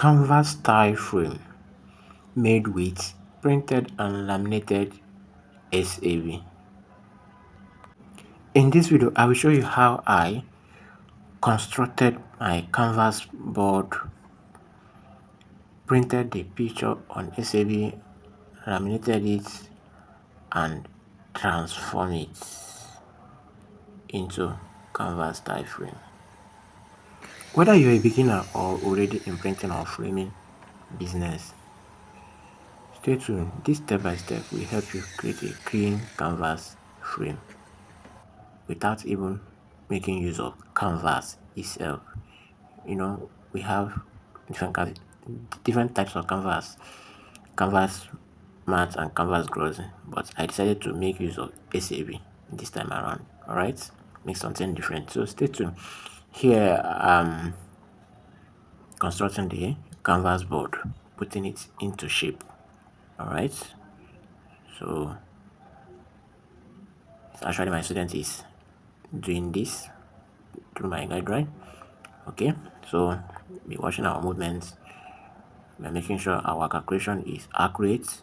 canvas style frame made with printed and laminated SAV. In this video, I will show you how I constructed my canvas board, printed the picture on SAV, laminated it, and transform it into canvas style frame. Whether you're a beginner or already in printing or framing business, stay tuned. This step by step will help you create a clean canvas frame without even making use of canvas itself. We have different types of canvas matte and canvas glossy, but I decided to make use of SAV this time around. All right, make something different, so stay tuned. Here constructing the canvas board, putting it into shape. All right, so actually my student is doing this through my guideline. Okay, so be watching our movements. We're making sure our calculation is accurate.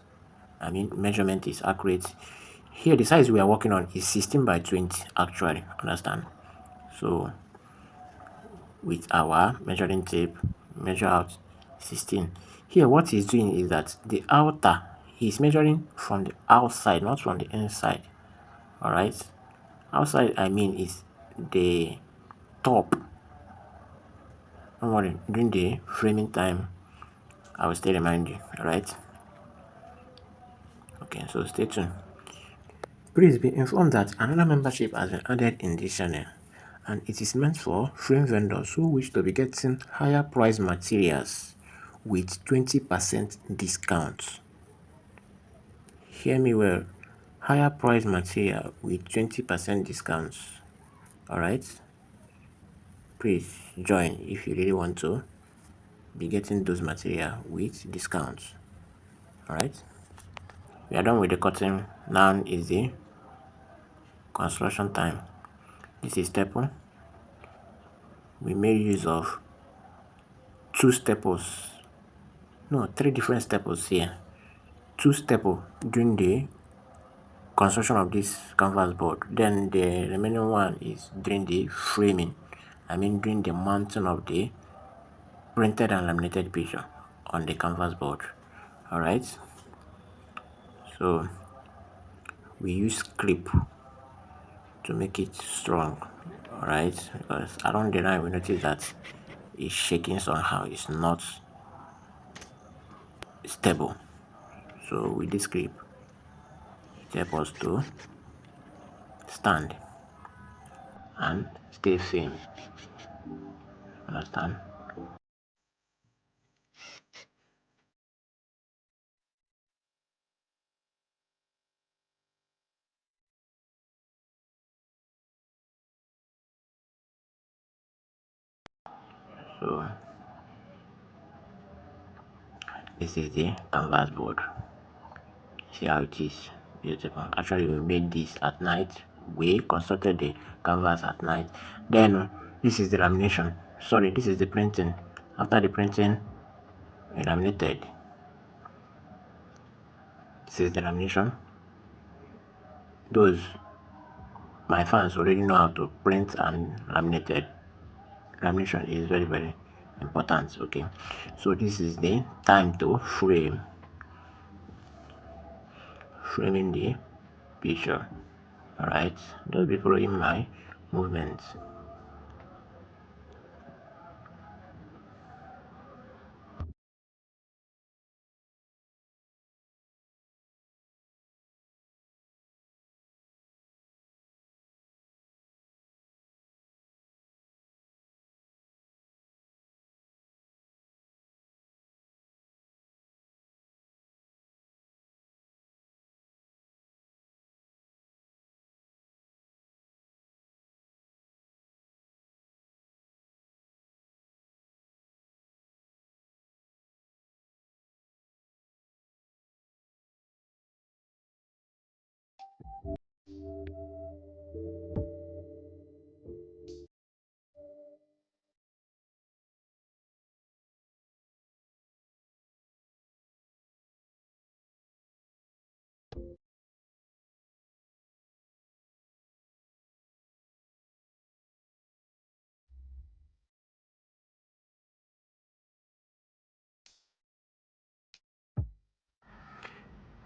Measurement is accurate. Here the size we are working on is 16 by 20 actually, understand? So with our measuring tape, measure out 16. Here what he's doing is that the outer, he's measuring from the outside, not from the inside. All right, outside is the top. Don't worry, during the framing time I will still remind you. All right, okay, so stay tuned. Please be informed that another membership has been added in this channel, and it is meant for frame vendors who wish to be getting higher price materials with 20% discount. Hear me well, higher price material with 20% discounts. Alright, please join if you really want to be getting those material with discounts. Alright, we are done with the cutting. Now is the construction time. This is step 1. We made use of three different staples here. 2 staples during the construction of this canvas board, then the remaining one is during the framing, during the mounting of the printed and laminated picture on the canvas board. All right, so we use clip to make it strong. All right, because along the line we notice that it's shaking somehow, it's not stable. So with this clip, it helps us to stand and stay firm. Understand? So this is the canvas board. See how it is beautiful. Actually, we made this at night. We constructed the canvas at night. Then this is the lamination. Sorry, this is the printing. After the printing, we laminated. This is the lamination. Those my fans already know how to print and laminated. Lamination is very very important. Okay, so this is the time to framing the picture. All right, just be following my movements.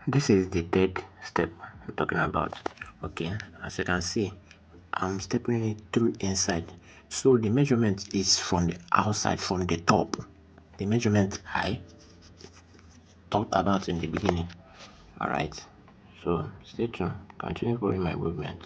This is the third step we're talking about. Okay, as you can see, I'm stepping it through inside. So the measurement is from the outside, from the top. The measurement I talked about in the beginning. Alright, so stay tuned. Continue following my movement.